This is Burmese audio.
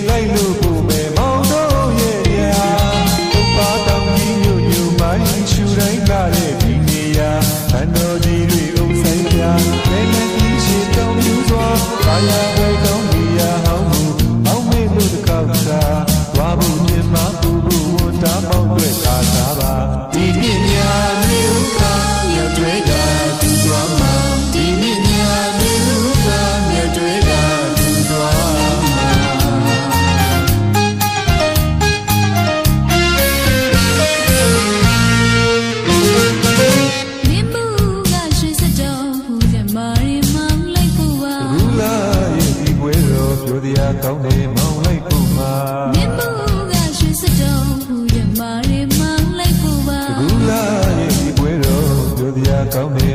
လိုက်လို့ကိုပဲမောင်တို့ရဲ့ရာဥပတောင်ကြီးညို့ညို့မိုင်းရှူတိုင်းကားတဲ့ဒီနေရာခန္တော်ကြီးတွေအုပ်ဆိုင်ပြလဲလဲပြီးရှိတောင်းယူစွာဘာယာပဲကောင်းဒီရာဟောင်းမှုအောင်းမေလို့တစ်ခေါက်သာဝါဘူးမြင်မပူဘူးဝန်တာပေါင်းတွေ့သာသာပါဒီနေ့ညာနေဥက္ခရတွေ့တာဒီသွားမှာဒီနေ့ညာနေဥက္ခရတွေ့တာဒီသွားကောင်းနေမောင်လိုက်ဖို့ပါမြတ်မှုကရွှေစတော်ဘူးရမာရီမောင်လိုက်ဖို့ပါအခုလာရဲ့ဒီပွဲတော်ပြောတရားကောင်းနေ